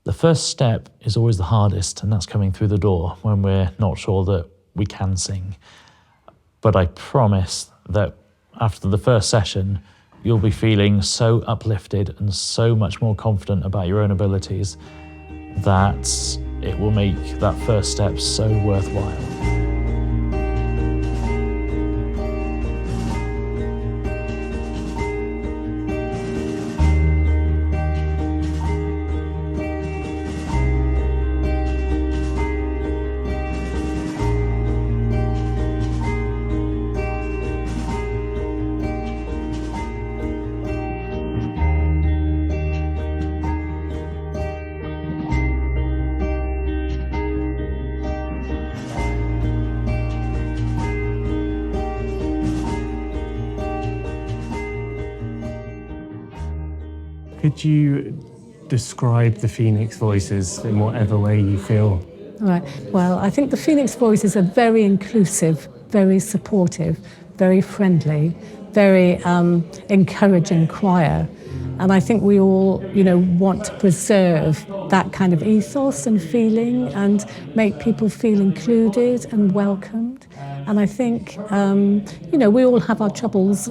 The first step is always the hardest, and that's coming through the door when we're not sure that we can sing. But I promise that after the first session, you'll be feeling so uplifted and so much more confident about your own abilities that it will make that first step so worthwhile. Could you describe the Phoenix Voices in whatever way you feel? Right. Well, I think the Phoenix Voices are very inclusive, very supportive, very friendly, very encouraging choir. And I think we all, want to preserve that kind of ethos and feeling and make people feel included and welcomed. And I think, we all have our troubles,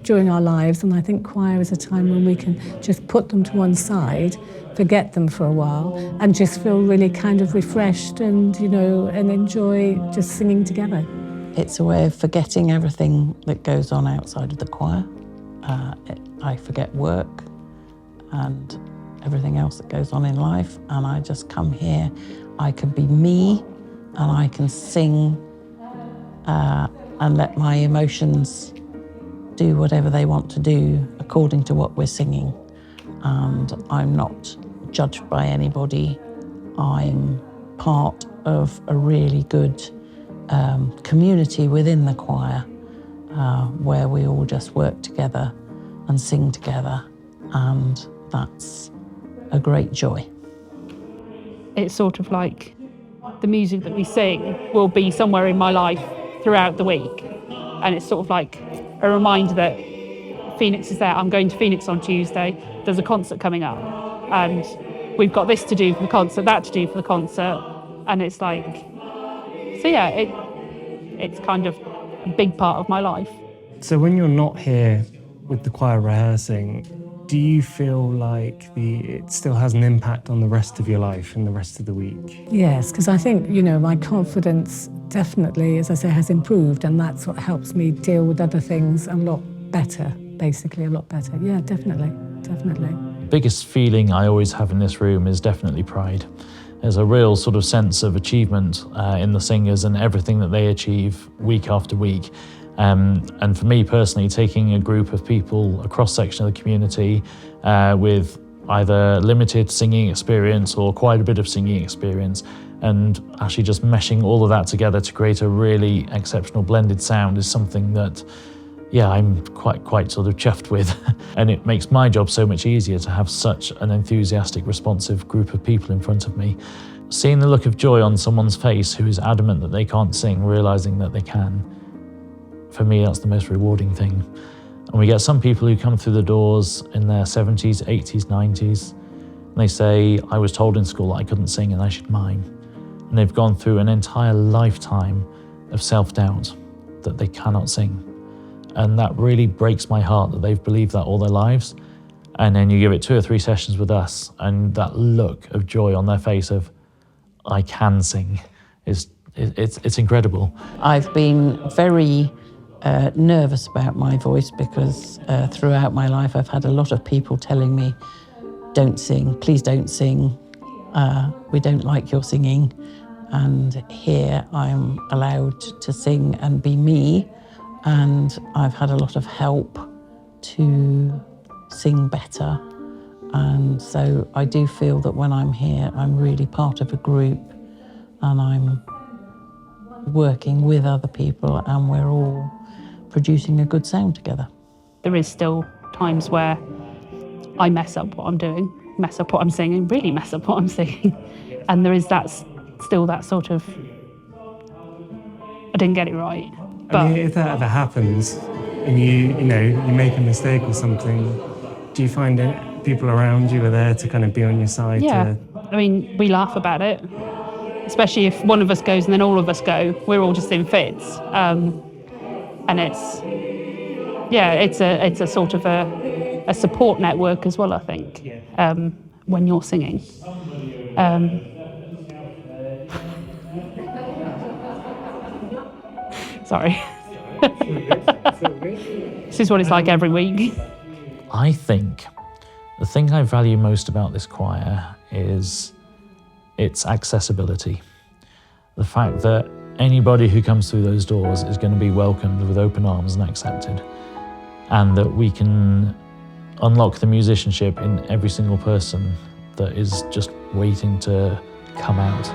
during our lives, and I think choir is a time when we can just put them to one side, forget them for a while, and just feel really kind of refreshed and, and enjoy just singing together. It's a way of forgetting everything that goes on outside of the choir. I forget work and everything else that goes on in life, and I just come here. I can be me, and I can sing and let my emotions do whatever they want to do according to what we're singing. And I'm not judged by anybody. I'm part of a really good community within the choir where we all just work together and sing together, and that's a great joy. It's sort of like the music that we sing will be somewhere in my life throughout the week, and it's sort of like a reminder that Phoenix is there. I'm going to Phoenix on Tuesday. There's a concert coming up, and we've got this to do for the concert, that to do for the concert, and it's like, so yeah, it's kind of a big part of my life. So when you're not here with the choir rehearsing, do you feel like it still has an impact on the rest of your life and the rest of the week? Yes, because I think, my confidence definitely, as I say, has improved, and that's what helps me deal with other things a lot better, basically a lot better. Yeah, definitely. The biggest feeling I always have in this room is definitely pride. There's a real sort of sense of achievement in the singers and everything that they achieve week after week. And for me personally, taking a group of people, a cross-section of the community with either limited singing experience or quite a bit of singing experience, and actually just meshing all of that together to create a really exceptional blended sound is something that, I'm quite sort of chuffed with. And it makes my job so much easier to have such an enthusiastic, responsive group of people in front of me. Seeing the look of joy on someone's face who is adamant that they can't sing, realising that they can, for me, that's the most rewarding thing. And we get some people who come through the doors in their 70s, 80s, 90s, and they say, I was told in school that I couldn't sing and I should mime. And they've gone through an entire lifetime of self-doubt that they cannot sing. And that really breaks my heart that they've believed that all their lives. And then you give it 2 or 3 sessions with us, and that look of joy on their face of, I can sing, it's incredible. I've been very nervous about my voice because throughout my life I've had a lot of people telling me, don't sing, please don't sing, we don't like your singing. And here I'm allowed to sing and be me, and I've had a lot of help to sing better. And so I do feel that when I'm here, I'm really part of a group, and I'm working with other people, and we're all producing a good sound together. There is still times where I mess up what I'm doing, mess up what I'm singing, really mess up what I'm singing. And there is still that sort of, I didn't get it right. But I mean, if that ever happens and you make a mistake or something, do you find people around you are there to kind of be on your side? Yeah, I mean, we laugh about it, especially if one of us goes and then all of us go. We're all just in fits, and it's a sort of a support network as well, I think, when you're singing. Sorry. This is what it's like every week. I think the thing I value most about this choir is its accessibility. The fact that anybody who comes through those doors is going to be welcomed with open arms and accepted, and that we can unlock the musicianship in every single person that is just waiting to come out.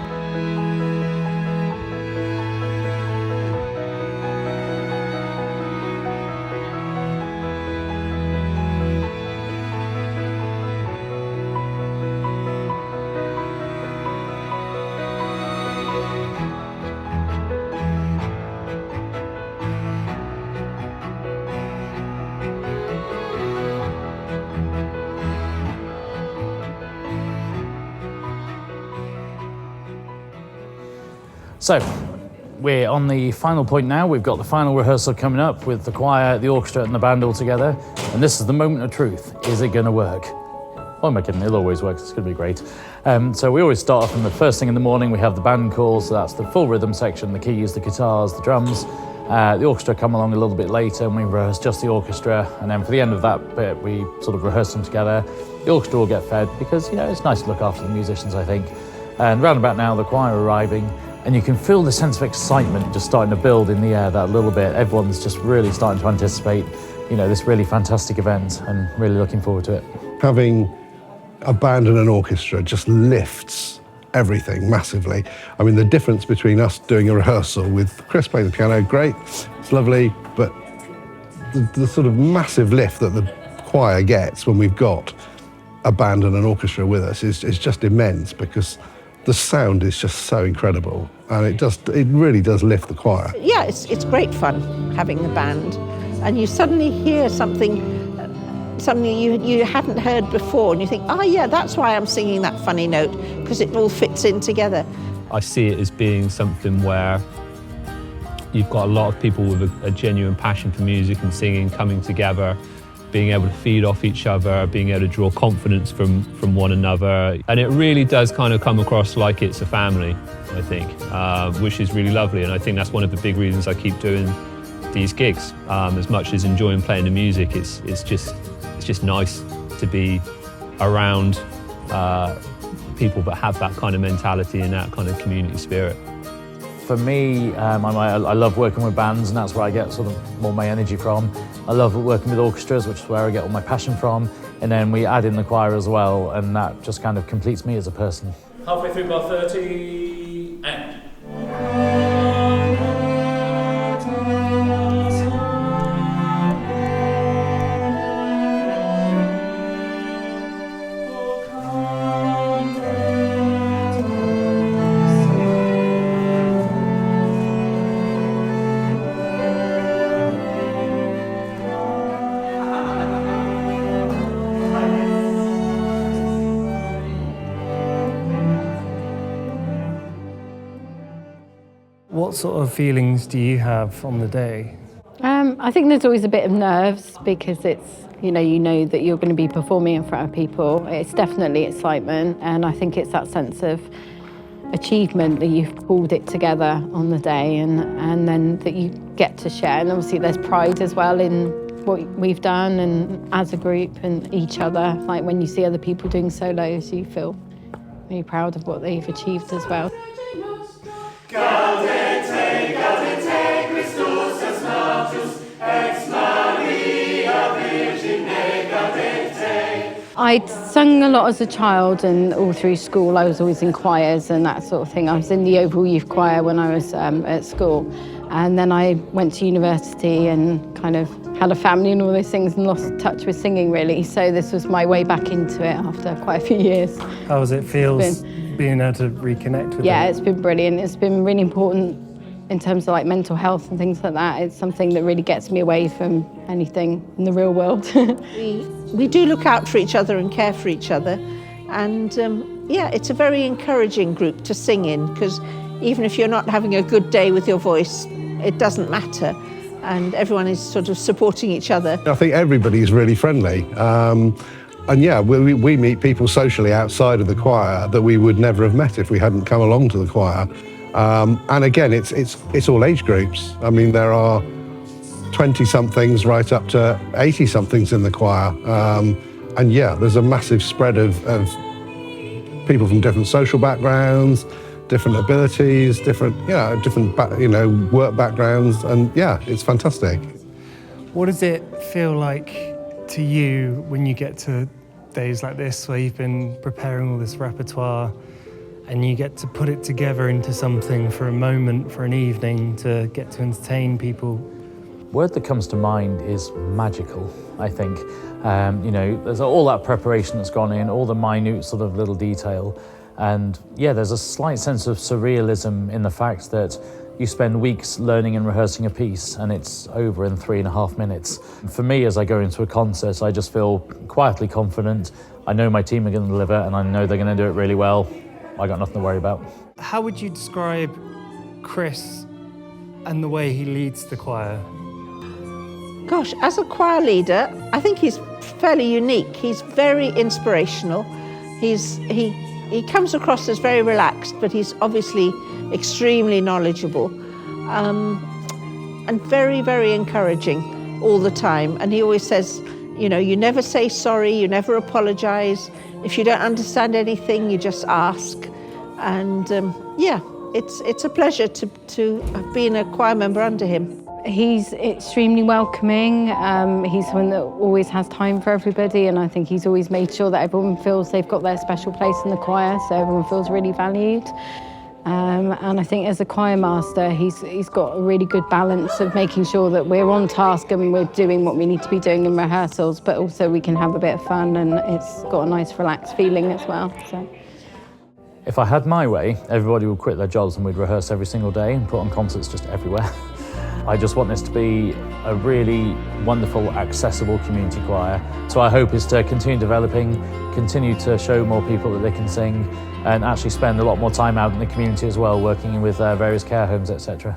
So, we're on the final point now. We've got the final rehearsal coming up with the choir, the orchestra and the band all together. And this is the moment of truth. Is it going to work? Why am I kidding? It always works. It's going to be great. So we always start off from the first thing in the morning. We have the band call, so that's the full rhythm section, the keys, the guitars, the drums. The orchestra come along a little bit later and we rehearse just the orchestra. And then for the end of that bit, we sort of rehearse them together. The orchestra will get fed because, you know, it's nice to look after the musicians, I think. And round about now, the choir are arriving. And you can feel the sense of excitement just starting to build in the air that little bit. Everyone's just really starting to anticipate, you know, this really fantastic event and really looking forward to it. Having a band and an orchestra just lifts everything massively. I mean, the difference between us doing a rehearsal with Chris playing the piano, great, it's lovely, but the sort of massive lift that the choir gets when we've got a band and an orchestra with us is just immense, because the sound is just so incredible, and it really does lift the choir. Yeah, it's great fun having the band, and you suddenly hear something you hadn't heard before, and you think, oh yeah, that's why I'm singing that funny note, because it all fits in together. I see it as being something where you've got a lot of people with a genuine passion for music and singing coming together, being able to feed off each other, being able to draw confidence from one another. And it really does kind of come across like it's a family, I think, which is really lovely. And I think that's one of the big reasons I keep doing these gigs. As much as enjoying playing the music, it's just nice to be around people that have that kind of mentality and that kind of community spirit. For me, I love working with bands, and that's where I get sort of more my energy from. I love working with orchestras, which is where I get all my passion from. And then we add in the choir as well, and that just kind of completes me as a person. Halfway through bar 30, and... What sort of feelings do you have on the day? I think there's always a bit of nerves, because it's, you know that you're going to be performing in front of people. It's definitely excitement, and I think it's that sense of achievement that you've pulled it together on the day, and then that you get to share. And obviously there's pride as well in what we've done, and as a group and each other. Like when you see other people doing solos, you feel really proud of what they've achieved as well. I'd sung a lot as a child, and all through school I was always in choirs and that sort of thing. I was in the Yeovil Youth Choir when I was at school, and then I went to university and kind of had a family and all those things and lost touch with singing really. So this was my way back into it after quite a few years. How does it feel being able to reconnect with Yeah, it? it's been brilliant. It's been really important in terms of like mental health and things like that. It's something that really gets me away from anything in the real world. We we do look out for each other and care for each other. And yeah, it's a very encouraging group to sing in, because even if you're not having a good day with your voice, it doesn't matter. And everyone is sort of supporting each other. I think everybody's really friendly. And yeah, we meet people socially outside of the choir that we would never have met if we hadn't come along to the choir. And again, it's all age groups. I mean, there are 20-somethings right up to 80-somethings in the choir. And yeah, there's a massive spread of people from different social backgrounds, different abilities, different work backgrounds, and yeah, it's fantastic. What does it feel like to you when you get to days like this, where you've been preparing all this repertoire and you get to put it together into something for a moment, for an evening, to get to entertain people? Word that comes to mind is magical, I think. There's all that preparation that's gone in, all the minute sort of little detail. And yeah, there's a slight sense of surrealism in the fact that you spend weeks learning and rehearsing a piece and it's over in 3.5 minutes. For me, as I go into a concert, I just feel quietly confident. I know my team are going to deliver and I know they're going to do it really well. I got nothing to worry about. How would you describe Chris and the way he leads the choir? Gosh, as a choir leader, I think he's fairly unique. He's very inspirational. He comes across as very relaxed, but he's obviously extremely knowledgeable, and very, very encouraging all the time. And he always says, you never say sorry, you never apologize. If you don't understand anything, you just ask. And yeah, it's a pleasure to have been a choir member under him. He's extremely welcoming. He's someone that always has time for everybody, and I think he's always made sure that everyone feels they've got their special place in the choir, so everyone feels really valued. And I think as a choir master, he's got a really good balance of making sure that we're on task and we're doing what we need to be doing in rehearsals, but also we can have a bit of fun, and it's got a nice relaxed feeling as well. So. If I had my way, everybody would quit their jobs and we'd rehearse every single day and put on concerts just everywhere. I just want this to be a really wonderful, accessible community choir. So our hope is to continue developing, continue to show more people that they can sing, and actually spend a lot more time out in the community as well, working with various care homes, etc.